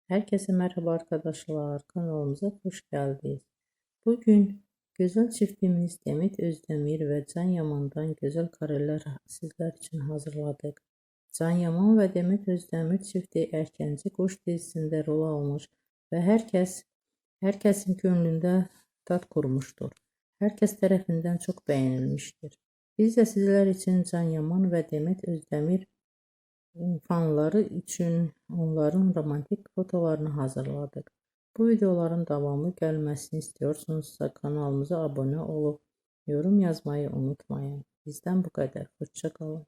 Herkese merhaba arkadaşlar. Kanalımıza hoş geldiniz. Bugün güzel çiftimiz Demet Özdemir ve Can Yaman'dan güzel kareler sizler için hazırladık. Can Yaman ve Demet Özdemir çifti Erkenci Kuş dizisinde rol almış ve herkesin gönlünde tat kurmuştur. Herkes tarafından çok beğenilmiştir. Biz de sizler için Can Yaman ve Demet Özdemir fanları için onların romantik fotolarını hazırladık. Bu videoların devamı gelmesini istiyorsanızsa kanalımıza abone olup yorum yazmayı unutmayın. Bizden bu kadar. Hoşça kalın.